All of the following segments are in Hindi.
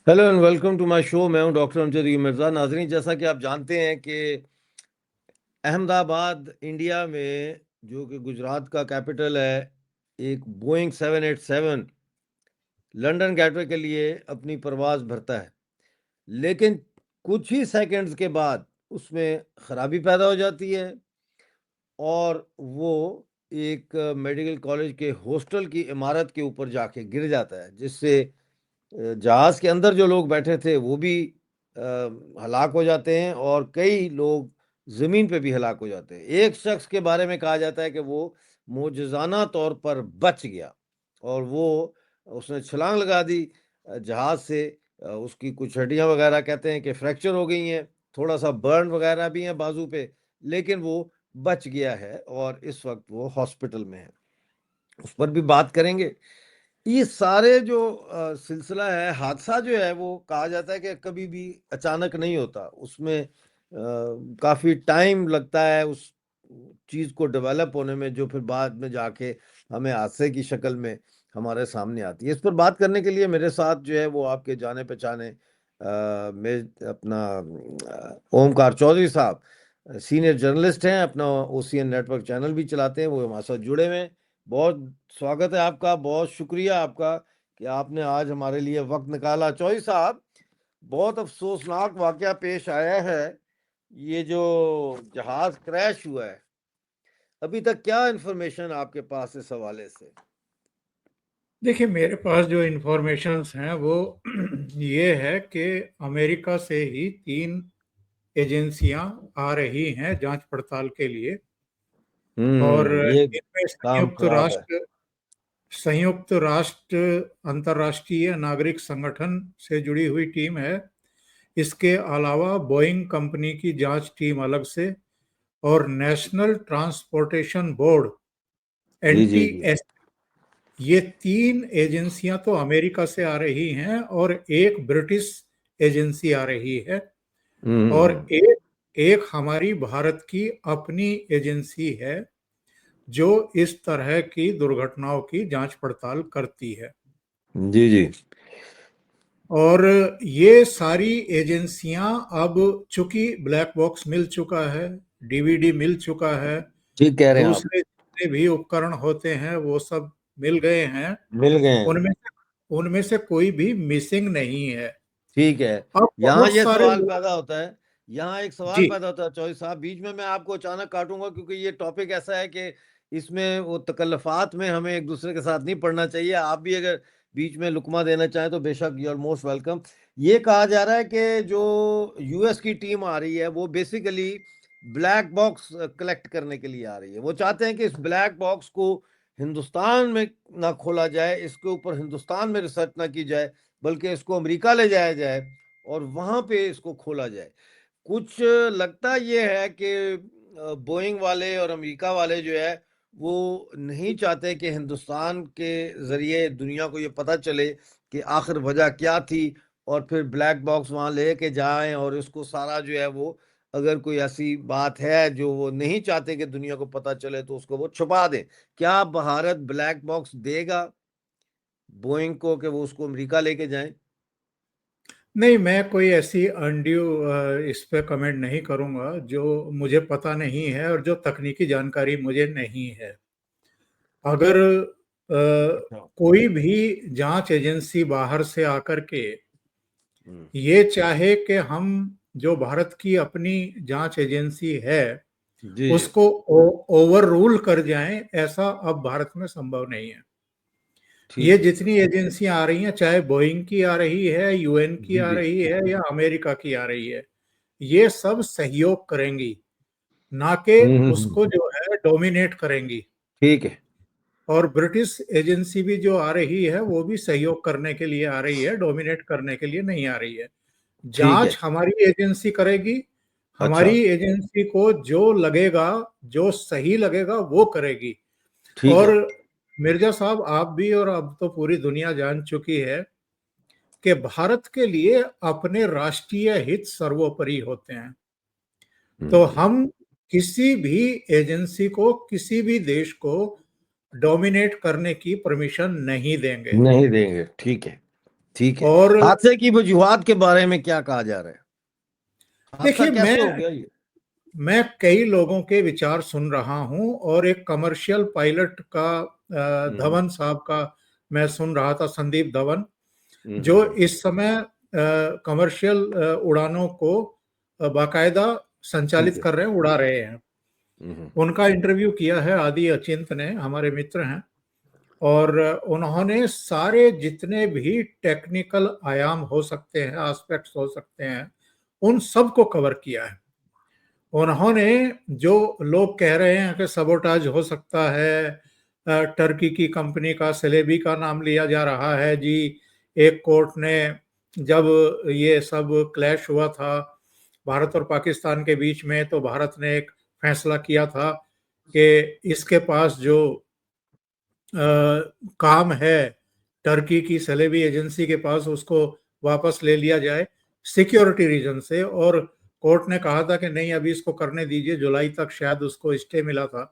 Hello and welcome to my show. मैं हूं डॉक्टर अमजद मिर्ज़ा। नाजरीन, जैसा कि आप जानते हैं कि अहमदाबाद इंडिया में, जो कि गुजरात का कैपिटल है, एक बोइंग 787 लंदन गेटवे के लिए अपनी परवाज़ भरता है। लेकिन कुछ ही सेकंड्स के बाद उसमें ख़राबी पैदा हो जाती है और वो एक मेडिकल कॉलेज के हॉस्टल की इमारत के ऊपर जाके गिर जाता है, जिससे जहाज़ के अंदर जो लोग बैठे थे वो भी हलाक हो जाते हैं और कई लोग ज़मीन पे भी हलाक हो जाते हैं। एक शख्स के बारे में कहा जाता है कि वो मुअजिज़ाना तौर पर बच गया और उसने छलांग लगा दी जहाज़ से। उसकी कुछ हड्डियाँ वगैरह कहते हैं कि फ्रैक्चर हो गई हैं, थोड़ा-सा बर्न वगैरह भी है बाजू पे, लेकिन वो बच गया है और इस वक़्त वो हॉस्पिटल में है। उस पर भी बात करेंगे। ये सारे जो सिलसिला है, हादसा जो है, वो कहा जाता है कि कभी भी अचानक नहीं होता। उसमें काफ़ी टाइम लगता है उस चीज़ को डेवलप होने में, जो फिर बाद में जाके हमें हादसे की शक्ल में हमारे सामने आती है। इस पर बात करने के लिए मेरे साथ जो है वो आपके जाने-पहचाने में अपना ओमकार चौधरी साहब सीनियर जर्नलिस्ट हैं, अपना ओसीएन नेटवर्क चैनल भी चलाते हैं, वो हमारे साथ जुड़े हुए हैं। बहुत स्वागत है आपका, बहुत शुक्रिया आपका कि आपने आज हमारे लिए वक़्त निकाला। चौधरी साहब, बहुत अफ़सोसनाक वाक़या पेश आया है, ये जो जहाज़ क्रैश हुआ है। अभी तक क्या इन्फॉर्मेशन आपके पास इस हवाले से? देखिए, मेरे पास जो इन्फॉर्मेशंस हैं वो ये है कि अमेरिका से ही 3 एजेंसियां आ रही हैं जांच पड़ताल के लिए। और ये इनमें काम ख़राब है। संयुक्त राष्ट्र अंतर्राष्ट्रीय नागरिक संगठन से जुड़ी हुई टीम है। इसके अलावा बोइंग कंपनी की जांच टीम अलग से, और नेशनल ट्रांसपोर्टेशन बोर्ड जी, जी, जी। NTS, ये 3 एजेंसियां तो अमेरिका से आ रही हैं और एक ब्रिटिश एजेंसी आ रही है। हुँ, हुँ, और हुँ। एक एक हमारी भारत की अपनी एजेंसी है जो इस तरह की दुर्घटनाओं की जांच पड़ताल करती है। जी, जी। और ये सारी एजेंसियां अब, चूंकि ब्लैक बॉक्स मिल चुका है, डीवीडी मिल चुका है, ठीक कह रहे हैं आप। दूसरे जितने भी उपकरण होते हैं वो सब मिल गए हैं, मिल गए हैं। उनमें से उनमें से कोई भी मिसिंग नहीं है। ठीक है। अब यहाँ बहुत ये सारे सवाल लोग। पैदा होता है, यहाँ एक सवाल जी। पैदा होता है चौधरी साहब, बीच में मैं आपको अचानक काटूँगा क्योंकि ये टॉपिक ऐसा है कि इसमें वो तकल्लुफ़ात में हमें एक-दूसरे के साथ नहीं पड़ना चाहिए। आप भी अगर बीच में लुक़मा देना चाहें तो बेशक यू आर मोस्ट वेलकम। ये कहा जा रहा है कि जो यूएस की टीम आ रही है वो बेसिकली ब्लैक बॉक्स कलेक्ट करने के लिए आ रही है। वो चाहते हैं कि इस ब्लैक बॉक्स को हिंदुस्तान में ना खोला जाए, इसके ऊपर हिंदुस्तान में रिसर्च ना की जाए, बल्कि इसको अमेरिका ले जाया जाए और वहाँ पे इसको खोला जाए। कुछ लगता ये है कि बोइंग वाले और अमेरिका वाले जो है, वो नहीं चाहते कि हिंदुस्तान के ज़रिए दुनिया को ये पता चले कि आखिर वजह क्या थी और फिर ब्लैक बॉक्स वहाँ लेके जाएँ और इसको सारा जो है वो, अगर कोई ऐसी बात है जो वो नहीं चाहते कि दुनिया को पता चले, तो उसको वो छुपा दें। क्या भारत ब्लैक बॉक्स देगा बोइंग को कि वो उसको अमेरिका लेके जाएँ? नहीं, मैं कोई ऐसी अनड्यू इस पे कमेंट नहीं करूंगा जो मुझे पता नहीं है और जो तकनीकी जानकारी मुझे नहीं है। अगर अच्छा। कोई भी जांच एजेंसी बाहर से आकर के हुँ। ये चाहे कि हम, जो भारत की अपनी जांच एजेंसी है, जी, जी। उसको ओवर रूल कर जाएं, ऐसा अब भारत में संभव नहीं है। ये ठीक है। जितनी एजेंसियां आ रही हैं, चाहे बोइंग की आ रही है, यूएन की जी, आ जी। रही है या अमेरिका की आ रही है, ये सब सहयोग करेंगी, ना कि हुँ, हुँ, हुँ। उसको जो है डोमिनेट करेंगी। ठीक है, और ब्रिटिश एजेंसी भी जो आ रही है वो भी सहयोग करने के लिए आ रही है, डोमिनेट करने के लिए नहीं आ रही है। ठीक है। जांच हमारी एजेंसी करेगी। अच्छा, हमारी एजेंसी को जो लगेगा, जो सही लगेगा वो करेगी। ठीक और है। मिर्जा साहब, आप भी और अब तो पूरी दुनिया जान चुकी है कि भारत के लिए अपने राष्ट्रीय हित सर्वोपरि होते हैं। तो हुँ, हम किसी भी एजेंसी को, किसी भी देश को डोमिनेट करने की परमिशन नहीं देंगे। नहीं देंगे, ठीक है। ठीक है। और हादसे की वजूहात के बारे में क्या कहा जा रहा है? हादसा देखिए, कैसे हो गया ये? मैं कई लोगों के विचार सुन रहा हूं, और एक कमर्शियल पायलट का हम्म धवन साहब का मैं सुन रहा था, संदीप धवन, जो हम्म इस समय कमर्शियल उड़ानों को बाकायदा ठीक संचालित है। कर रहे हैं, उड़ा रहे हैं। हम्म उनका इंटरव्यू किया है आदि अचिंत ने, हमारे मित्र हैं, और उन्होंने सारे जितने भी टेक्निकल आयाम हो सकते हैं, एस्पेक्ट्स हो सकते हैं, उन सब को कवर किया है। उन्होंने, जो लोग कह रहे हैं कि सबोटाज हो सकता है, टर्की की कंपनी का सेलेबी का नाम लिया जा रहा है जी। एक कोर्ट ने, जब ये सब क्लैश हुआ था भारत और पाकिस्तान के बीच में, तो भारत ने एक फैसला किया था कि इसके पास जो काम है टर्की की सेलेबी एजेंसी के पास, उसको वापस ले लिया जाए सिक्योरिटी रीजन से। और कोर्ट ने कहा था कि नहीं, अभी इसको करने दीजिए, जुलाई तक शायद उसको स्टे मिला था।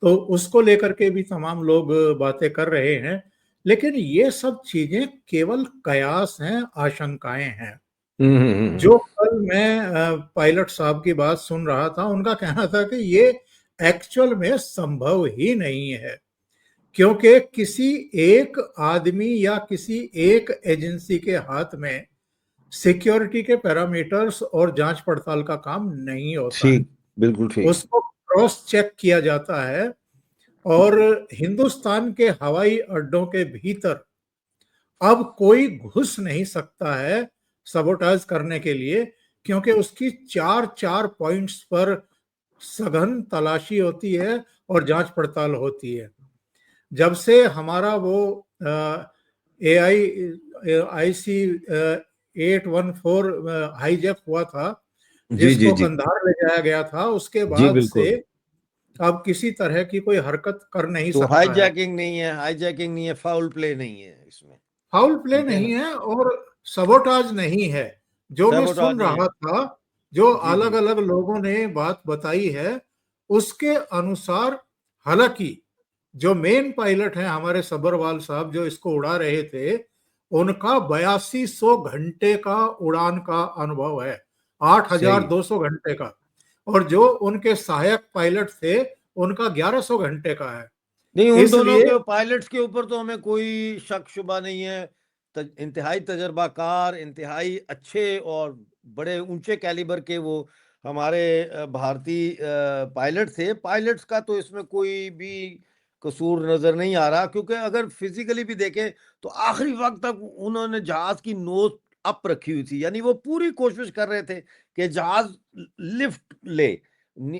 तो उसको लेकर के भी तमाम लोग बातें कर रहे हैं। लेकिन ये सब चीजें केवल कयास हैं, आशंकाएं हैं। हम्म। जो कल मैं पायलट साहब की बात सुन रहा था, उनका कहना था कि ये एक्चुअल में संभव ही नहीं है, क्योंकि किसी एक आदमी या किसी एक एजेंसी के हाथ में सिक्योरिटी के पैरामीटर्स और जांच पड़ताल का काम नहीं होता है। ठीक, बिल्कुल ठीक। उसको क्रॉस चेक किया जाता है, और हिंदुस्तान के हवाई अड्डों के भीतर अब कोई घुस नहीं सकता है सबोटाज करने के लिए, क्योंकि उसकी चार चार पॉइंट्स पर सघन तलाशी होती है और जांच पड़ताल होती है। जब से हमारा वो AIC 814 हाईजैक हुआ था, जी जी जिसको जी। कंधार ले जाया गया था, उसके जी बाद से बिल्कुल। अब किसी तरह की कोई हरकत कर नहीं तो सकता है। हाईजैकिंग नहीं है, हाईजैकिंग नहीं है, फाउल प्ले नहीं है इसमें। फाउल प्ले ठीक है नहीं ना? है, और सबोटाज नहीं है। जो मैं सैबोटाज सुन नहीं है। रहा था, जो जी अलग जी। अलग लोगों ने बात बताई है, उसके अनुसार, हालांकि जो मेन पायलट हैं हमारे सबरवाल साहब, जो इसको उड़ा रहे थे, उनका 8200 घंटे का उड़ान का अनुभव है, सही। 8200 घंटे का। और जो उनके सहायक पायलट थे, उनका 1100 घंटे का है। नहीं, उन दोनों इसलिए के पायलट्स के ऊपर तो हमें कोई शक शुबा नहीं है। इंतहाई तजर्बाकार, इंतहाई अच्छे और बड़े ऊंचे कैलिबर के वो हमारे भारतीय पायलट थे। पायलट्स का तो इसमें कोई भी कसूर नजर नहीं आ रहा, क्योंकि अगर फिजिकली भी देखें तो आखिरी वक्त तक उन्होंने जहाज की नोज अप रखी हुई थी, यानी वो पूरी कोशिश कर रहे थे कि जहाज लिफ्ट ले।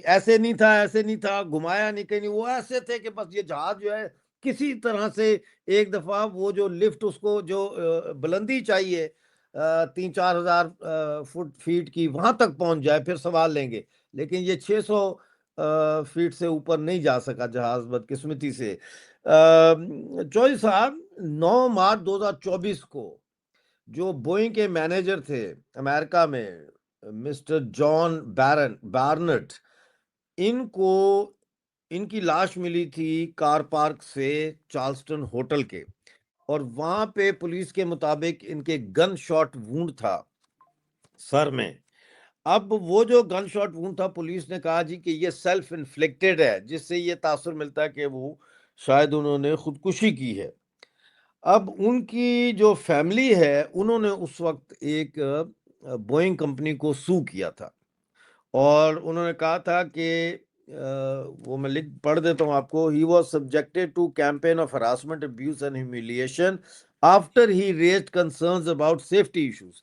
ऐसे नहीं था, ऐसे नहीं था, घुमाया नहीं कहीं नहीं, वो ऐसे थे कि बस ये जहाज जो है किसी तरह से एक दफा वो जो लिफ्ट, उसको जो बुलंदी चाहिए 3-4 हजार फुट फीट की, वहां तक पहुंच जाए, फिर सवाल लेंगे। लेकिन ये 600 फीट से ऊपर नहीं जा सका जहाज, बदकिस्मती से। चौधरी साहब, 9 मार्च 2024 को जो बोइंग के मैनेजर थे अमेरिका में, मिस्टर जॉन बार्नेट, इनको इनकी लाश मिली थी कार पार्क से चार्ल्सटन होटल के, और वहां पे पुलिस के मुताबिक इनके गन शॉट वुंड था सर में। अब वो जो गन शॉट वुंड था, पुलिस ने कहा जी कि ये सेल्फ इन्फ्लिक्टेड है, जिससे ये तासुर मिलता है कि वो शायद उन्होंने खुदकुशी की है। अब उनकी जो फैमिली है, उन्होंने उस वक्त एक बोइंग कंपनी को सू किया था, और उन्होंने कहा था कि वो मैं लिख पढ़ देता हूँ आपको। He was subjected to campaign of harassment, abuse and humiliation after he raised concerns about safety issues,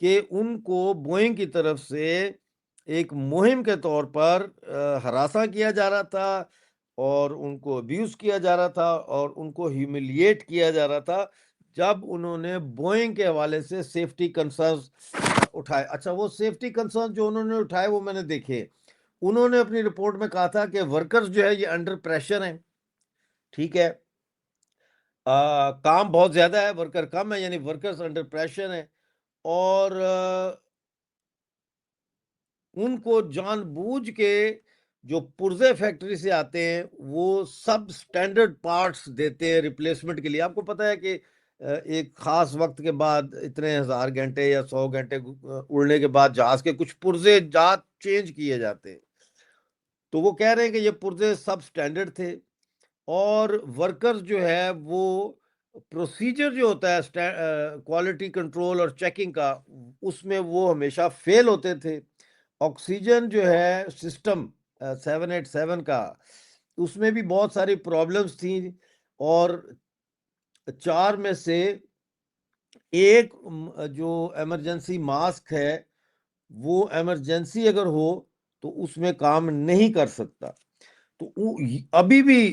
कि उनको बोइंग की तरफ से एक मुहिम के तौर पर हरासा किया जा रहा था, और उनको अब्यूज किया जा रहा था, और उनको ह्यूमिलिएट किया जा रहा था, जब उन्होंने बोइंग के हवाले से सेफ्टी कंसर्न्स उठाए। अच्छा, वो सेफ्टी कंसर्न जो उन्होंने उठाए वो मैंने देखे। उन्होंने अपनी रिपोर्ट में कहा था कि वर्कर्स जो है ये अंडर प्रेशर हैं। ठीक है, काम बहुत ज्यादा है, वर्कर कम है, यानी वर्कर्स अंडर प्रेशर हैं। और उनको जानबूझ के जो पुर्जे फैक्ट्री से आते हैं, वो सब स्टैंडर्ड पार्ट्स देते हैं रिप्लेसमेंट के लिए। आपको पता है कि एक खास वक्त के बाद इतने 1000 घंटे या 100 घंटे उड़ने के बाद जहाज के कुछ पुर्जे जात चेंज किए जाते हैं। तो वो कह रहे हैं कि ये पुर्जे सब स्टैंडर्ड थे और वर्कर्स जो है वो प्रोसीजर जो होता है क्वालिटी कंट्रोल और चेकिंग का, उसमें वो हमेशा फेल होते थे। ऑक्सीजन जो है सिस्टम 787 का, उसमें भी बहुत सारी प्रॉब्लम्स थी और 4 में से एक जो इमरजेंसी मास्क है, वो इमरजेंसी अगर हो तो उसमें काम नहीं कर सकता। तो अभी भी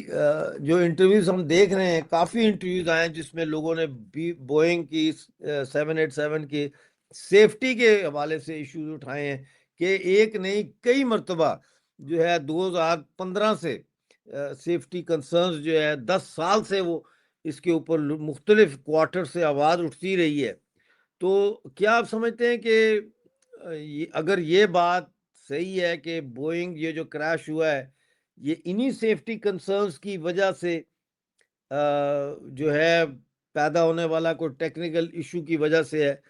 जो इंटरव्यूज हम देख रहे हैं, काफी इंटरव्यूज आए हैं जिसमें लोगों ने बोइंग की 787 की सेफ्टी के हवाले से इश्यूज उठाए हैं कि एक नहीं कई मर्तबा जो है 2015 से सेफ्टी कंसर्न्स जो है 10 साल से वो इसके ऊपर मुख्तलिफ क्वार्टर से आवाज उठती रही है। तो क्या आप समझते हैं कि अगर ये बात सही है कि बोइंग ये जो क्रैश हुआ है ये इन्हीं सेफ्टी कंसर्न्स की वजह से जो है पैदा होने वाला कोई टेक्निकल इशू की वजह से है,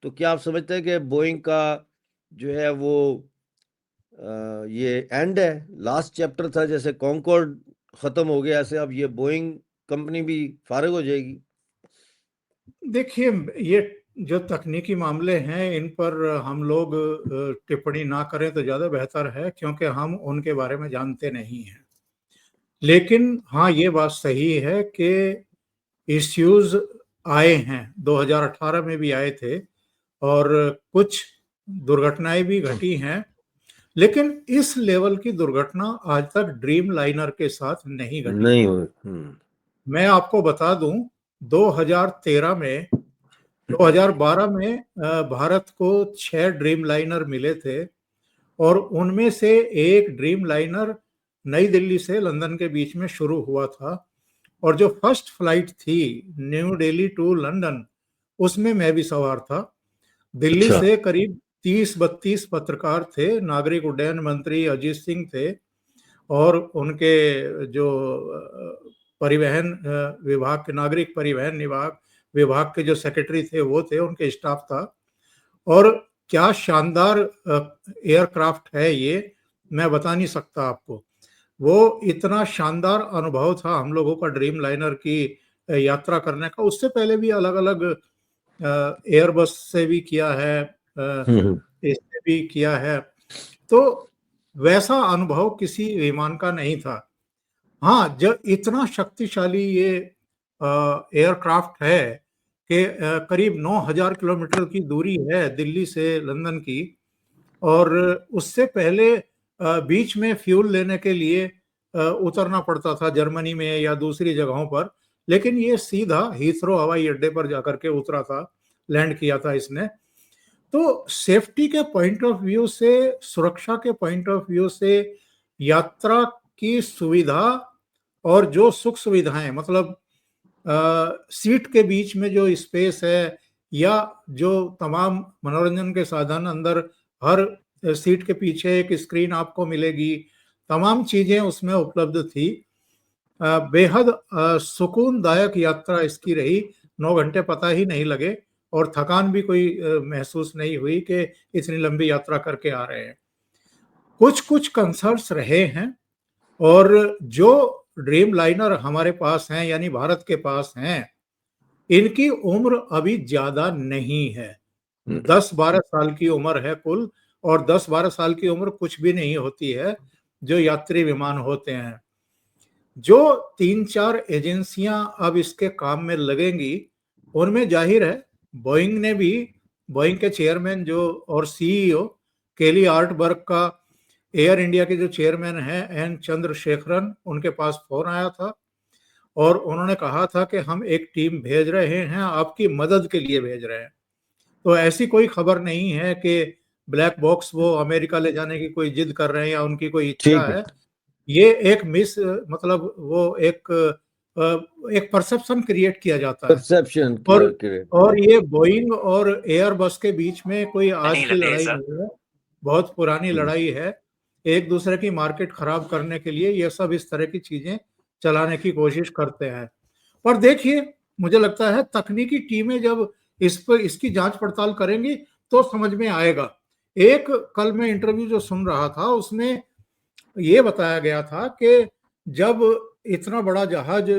तो क्या आप समझते हैं कि बोइंग का जो है वो ये एंड है, लास्ट चैप्टर था, जैसे कॉन्कॉर्ड खत्म हो गया ऐसे अब ये बोइंग कंपनी भी फारिग हो जाएगी? देखिए, ये जो तकनीकी मामले हैं इन पर हम लोग टिप्पणी ना करें तो ज़्यादा बेहतर है, क्योंकि हम उनके बारे में जानते नहीं हैं। लेकिन हाँ, ये बात सही है कि इश्यूज आए हैं, 2018 में भी आए थे और कुछ दुर्घटनाएं भी घटी हैं, लेकिन इस लेवल की दुर्घटना आज तक ड्रीम लाइनर के साथ नहीं घटी नहीं है। हो। मैं आपको बता दूं, 2013 में 2012 में भारत को 6 ड्रीम लाइनर मिले थे और उनमें से एक ड्रीम लाइनर नई दिल्ली से लंदन के बीच में शुरू हुआ था और जो फर्स्ट फ्लाइट थी न्यू दिल्ली टू लंदन, उसमें मैं भी सवार था। दिल्ली अच्छा। से करीब 30-32 पत्रकार थे, नागरिक उड्डयन मंत्री अजीत सिंह थे और उनके जो परिवहन विभाग के नागरिक परिवहन विभाग के जो सेक्रेटरी थे वो थे, उनके स्टाफ था। और क्या शानदार एयरक्राफ्ट है ये, मैं बता नहीं सकता आपको। वो इतना शानदार अनुभव था हम लोगों का ड्रीम लाइनर की यात्रा करने का। उससे पहले भी अलग-अलग एयरबस से भी किया है, इससे भी किया है। तो वैसा अनुभव किसी विमान का नहीं था। हाँ, जब इतना शक्तिशाली ये एयरक्राफ्ट है कि करीब 9000 किलोमीटर की दूरी है दिल्ली से लंदन की और उससे पहले बीच में फ्यूल लेने के लिए उतरना पड़ता था जर्मनी में या दूसरी जगहों पर, लेकिन ये सीधा हीथ्रो हवाई अड्डे पर जाकर के उतरा था, लैंड किया था इसने। तो सेफ्टी के पॉइंट ऑफ व्यू से, सुरक्षा के पॉइंट ऑफ व्यू से, यात्रा की सुविधा और जो सुख सुविधाएं, मतलब सीट के बीच में जो स्पेस है या जो तमाम मनोरंजन के साधन, अंदर हर सीट के पीछे एक स्क्रीन आपको मिलेगी, तमाम चीजें उसमें उपलब्ध थी। बेहद सुकूनदायक यात्रा इसकी रही, 9 घंटे पता ही नहीं लगे और थकान भी कोई महसूस नहीं हुई कि इतनी लंबी यात्रा करके आ रहे हैं। कुछ कंसर्न्स रहे हैं और जो ड्रीम लाइनर हमारे पास हैं, यानी भारत के पास हैं, इनकी उम्र अभी ज्यादा नहीं है। 10-12 साल की उम्र है कुल, और 10-12 साल की उम्र कुछ भी नहीं होती है जो यात्री विमान होते हैं। जो 3-4 एजेंसियां अब इसके काम में लगेंगी, उनमें जाहिर है बोइंग ने भी, बोइंग के चेयरमैन जो और सीईओ केली आर्टबर्ग का एयर इंडिया के जो चेयरमैन हैं एन चंद्रशेखरन, उनके पास फोन आया था और उन्होंने कहा था कि हम एक टीम भेज रहे हैं, आपकी मदद के लिए भेज रहे हैं। तो ऐसी कोई खबर नहीं है कि ब्लैक बॉक्स वो अमेरिका ले जाने की कोई जिद कर रहे हैं या उनकी कोई इच्छा ठीक है। है। ये एक मतलब वो एक परसेप्शन क्रिएट किया जाता है परसेप्शन और क्रिएट। ये बोइंग और एयरबस के बीच में कोई आज की लड़ाई नहीं है, बहुत पुरानी लड़ाई है। एक दूसरे की मार्केट खराब करने के लिए ये सब इस तरह की चीजें चलाने की कोशिश करते हैं। पर देखिए, मुझे लगता है तकनीकी टीमें जब इस पर इसकी जांच पड़ताल करेंगी तो समझ में आएगा। एक कल मैं इंटरव्यू जो सुन रहा था उसमें ये बताया गया था कि जब इतना बड़ा जहाज,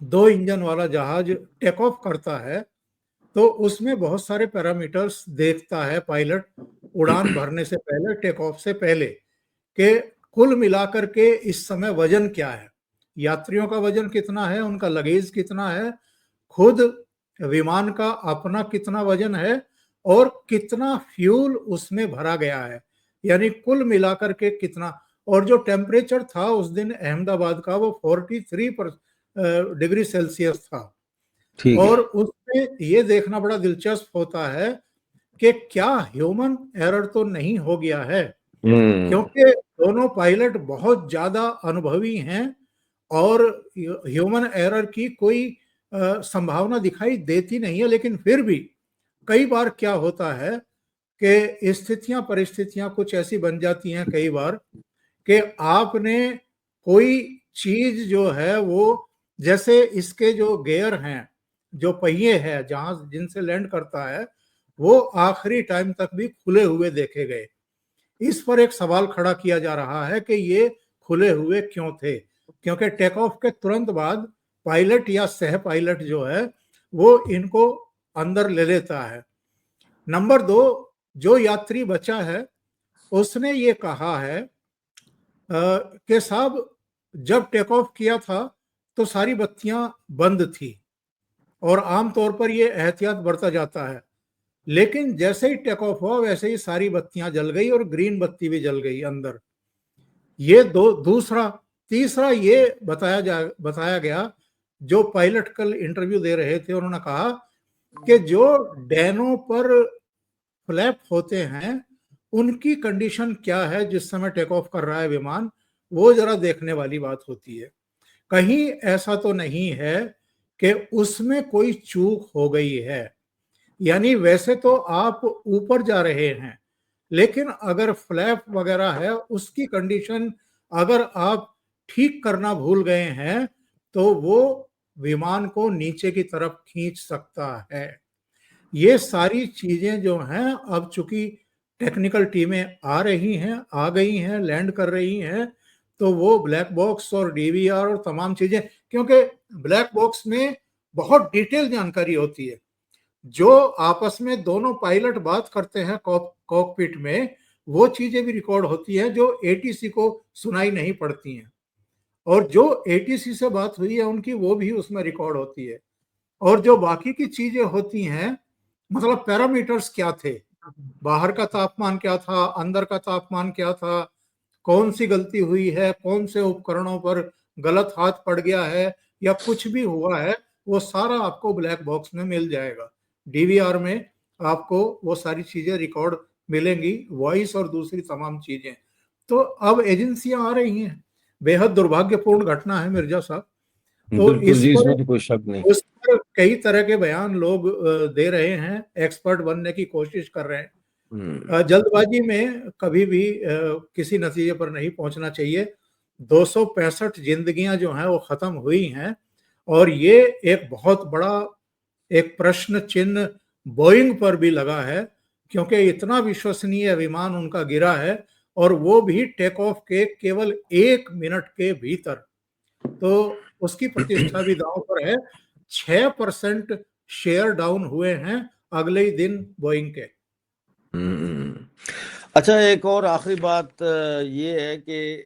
2 इंजन वाला जहाज टेक ऑफ करता है तो उसमें बहुत सारे पैरामीटर्स देखता है पायलट उड़ान भरने से पहले, टेक ऑफ से पहले, कि कुल मिलाकर के इस समय वजन क्या है, यात्रियों का वजन कितना है, उनका लगेज कितना है, खुद विमान का अपना कितना वजन है और कितना फ्यूल उसमें भरा गया है, यानी कुल मिलाकर के कितना। और जो टेम्परेचर था उस दिन अहमदाबाद का वो 43 डिग्री सेल्सियस था। ठीक और है। उसमें ये देखना बड़ा दिलचस्प होता है कि क्या ह्यूमन एरर तो नहीं हो गया है, क्योंकि दोनों पायलट बहुत ज्यादा अनुभवी हैं और ह्यूमन एरर की कोई संभावना दिखाई देती नहीं है। लेकिन फिर भी कई बार क्या होता है कि स्थितियां परिस्थितियां कुछ ऐसी बन जाती हैं कई बार कि आपने कोई चीज जो है वो, जैसे इसके जो गियर हैं, जो पहिए हैं जहां जिनसे लैंड करता है, वो आखिरी टाइम तक भी खुले हुए देखे गए। इस पर एक सवाल खड़ा किया जा रहा है कि ये खुले हुए क्यों थे, क्योंकि टेक ऑफ के तुरंत बाद पायलट या सह पायलट जो है वो इनको अंदर ले लेता है। नंबर 2, जो यात्री बचा है उसने ये कहा है कि साहब जब टेक ऑफ किया था तो सारी बत्तियां बंद थी और आमतौर पर ये एहतियात बरता जाता है, लेकिन जैसे ही टेक ऑफ हुआ वैसे ही सारी बत्तियां जल गई और ग्रीन बत्ती भी जल गई अंदर। ये दूसरा। तीसरा ये बताया गया, जो पायलट कल इंटरव्यू दे रहे थे उन्होंने कहा कि जो डैनों पर फ्लैप होते हैं उनकी कंडीशन क्या है जिस समय टेक ऑफ कर रहा है विमान, वो जरा देखने वाली बात होती है। कहीं ऐसा तो नहीं है कि उसमें कोई चूक हो गई है, यानी वैसे तो आप ऊपर जा रहे हैं लेकिन अगर फ्लैप वगैरह है उसकी कंडीशन अगर आप ठीक करना भूल गए हैं तो वो विमान को नीचे की तरफ खींच सकता है। ये सारी चीजें जो हैं अब चूंकि टेक्निकल टीमें आ रही हैं, आ गई हैं, लैंड कर रही हैं, तो वो ब्लैक बॉक्स और डीवीआर और तमाम चीजें, क्योंकि ब्लैक बॉक्स में बहुत डिटेल जानकारी होती है, जो आपस में दोनों पायलट बात करते हैं कॉकपिट में वो चीजें भी रिकॉर्ड होती हैं जो एटीसी को सुनाई नहीं पड़ती हैं, और जो एटीसी से बात हुई है उनकी वो भी उसमें रिकॉर्ड होती है। और जो बाकी की चीजें होती हैं, मतलब पैरामीटर्स क्या थे, बाहर का तापमान क्या था, अंदर का तापमान क्या था, कौन सी गलती हुई है, कौन से उपकरणों पर गलत हाथ पड़ गया है या कुछ भी हुआ है, वो सारा आपको ब्लैक बॉक्स में मिल जाएगा। डीवीआर में आपको वो सारी चीजें रिकॉर्ड मिलेंगी, वॉइस और दूसरी तमाम चीजें। तो अब एजेंसियां आ रही हैं। बेहद दुर्भाग्यपूर्ण घटना है मिर्जा साहब। तो बिल्कुल इस जी, पर इसमें तो कोई शक नहीं। उस पर कई तरह के बयान लोग दे रहे हैं, एक्सपर्ट बनने की कोशिश कर रहे हैं। जल्दबाजी में कभी भी किसी नतीजे पर नहीं पहुंचना चाहिए। 265 जिंदगियां जो हैं वो खत्म हुई हैं और ये एक बहुत बड़ा एक प्रश्न चिन्ह बोइंग पर भी लगा है, क्योंकि इतना विश्वसनीय विमान उनका गिरा है और वो भी टेक ऑफ के केवल 1 मिनट के भीतर। तो उसकी प्रतिष्ठा भी दांव पर है। 6% शेयर डाउन हुए हैं अगले ही दिन बोइंग के। अच्छा, एक और आखिरी बात ये है कि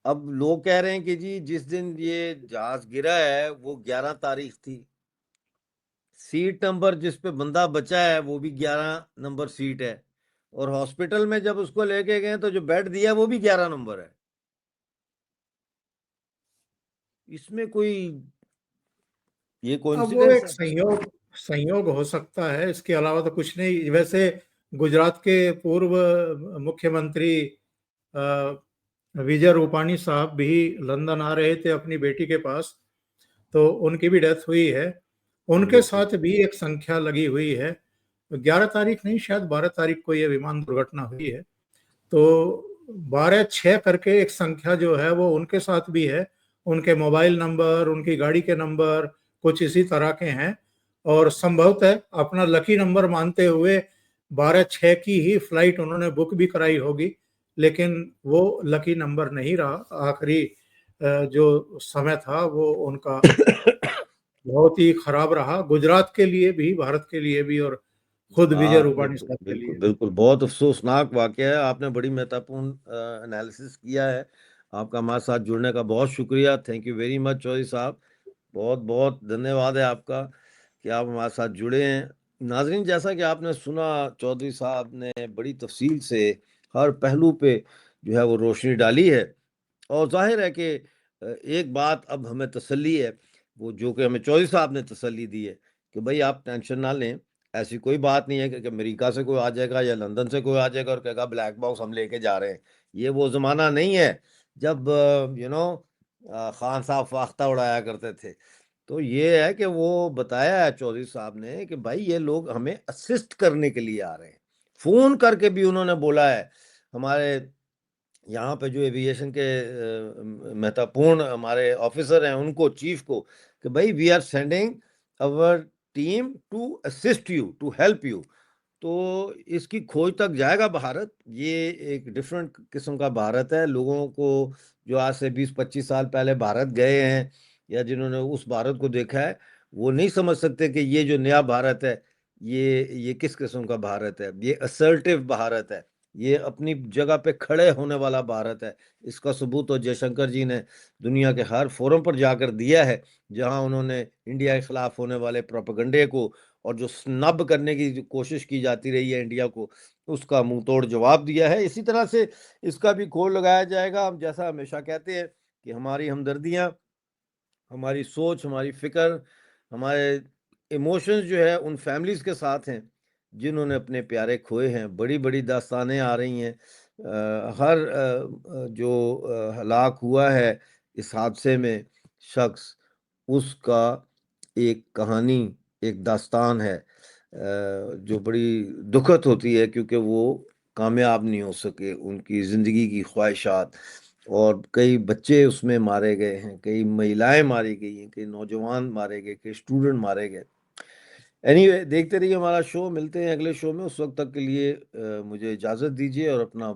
अब लोग कह रहे हैं कि जी जिस दिन ये जहाज गिरा है वो 11 तारीख थी, सीट नंबर जिस पे बंदा बचा है वो भी 11 नंबर सीट है, और हॉस्पिटल में जब उसको लेके गए तो जो बेड दिया वो भी 11 नंबर है। इसमें कोई ये अब वो कोइंसिडेंस एक है? संयोग हो सकता है, इसके अलावा तो कुछ नहीं। वैसे गुजरात के पूर्व मुख्यमंत्री विजय रूपाणी साहब भी लंदन आ रहे थे अपनी बेटी के पास, तो उनकी भी डेथ हुई है। उनके बिल्कुल। साथ भी एक संख्या लगी हुई है। 11 तारीख नहीं, शायद 12 तारीख को यह विमान दुर्घटना हुई है। तो 12-6 करके एक संख्या जो है वो उनके साथ भी है उनके मोबाइल नंबर, उनकी गाड़ी के नंबर कुछ इसी तरह के हैं, और संभवतः अपना लकी नंबर मानते हुए 12/6 की ही फ्लाइट उन्होंने बुक भी कराई होगी, लेकिन वो लकी नंबर नहीं रहा। आखिरी जो समय था वो उनका बहुत ही खराब रहा, गुजरात के लिए भी, भारत के लिए भी, और खुद विजय हाँ, रूपाणी बिल्कुल, साहब के बिल्कुल, लिए। बिल्कुल। बहुत अफ़सोसनाक वाक़या है। आपने बड़ी महत्वपूर्ण एनालिसिस किया है। आपका हमारे साथ जुड़ने का बहुत शुक्रिया। Thank you very much Chaudhary साहब। बहुत-बहुत धन्यवाद है आपका कि आप हमारे साथ जुड़े हैं। नाज़रीन, जैसा कि आपने सुना, चौधरी साहब ने बड़ी तफ़सील से हर पहलू पे जो है वो रोशनी डाली है, और ज़ाहिर है कि एक बात अब हमें तसल्ली है, वो जो कि हमें चौधरी साहब ने तसल्ली दी है कि भई आप टेंशन ना लें, ऐसी कोई बात नहीं है कि अमेरिका से कोई आ जाएगा या लंदन से कोई आ जाएगा और कहेगा ब्लैक बॉक्स हम लेके जा रहे हैं। ये वो ज़माना नहीं है जब खान साहब फाख्ता उड़ाया करते थे। तो ये है कि वो बताया है चौधरी साहब ने कि भाई ये लोग हमें असिस्ट करने के लिए आ रहे हैं। फ़ोन करके भी उन्होंने बोला है, हमारे यहाँ पे जो एविएशन के महत्वपूर्ण हमारे ऑफिसर हैं उनको, चीफ को, कि भाई we are sending our team to assist you, to help you. तो इसकी खोज तक जाएगा भारत। ये एक डिफरेंट किस्म का भारत है। लोगों को जो आज से 20-25 साल पहले भारत गए हैं या जिन्होंने उस भारत को देखा है, वो नहीं समझ सकते कि ये जो नया भारत है, ये किस किस्म का भारत है। ये असर्टिव भारत है, ये अपनी जगह पे खड़े होने वाला भारत है। इसका सबूत तो जयशंकर जी ने दुनिया के हर फोरम पर जाकर दिया है, जहां उन्होंने इंडिया के खिलाफ होने वाले प्रोपेगेंडे को और जो स्नब करने की जो कोशिश की जाती रही है इंडिया को, उसका मुंह तोड़ जवाब दिया है। इसी तरह से इसका भी खोल लगाया जाएगा। हम जैसा हमेशा कहते हैं कि हमारी हमदर्दियां, हमारी सोच, हमारी फिक्र, हमारे इमोशंस जो है उन फैमिलीज के साथ हैं जिन्होंने अपने प्यारे खोए हैं। बड़ी बड़ी दास्तानें आ रही हैं। हर जो हलाक हुआ है इस हादसे में शख्स, उसका एक कहानी, एक दास्तान है, जो बड़ी दुखद होती है क्योंकि वो कामयाब नहीं हो सके, उनकी ज़िंदगी की ख्वाहिशात, और कई बच्चे उसमें मारे गए हैं, कई महिलाएं मारी गई हैं, कई नौजवान मारे गए, कई स्टूडेंट मारे गए। एनीवे, देखते रहिए हमारा शो। मिलते हैं अगले शो में। उस वक्त तक के लिए मुझे इजाज़त दीजिए और अपना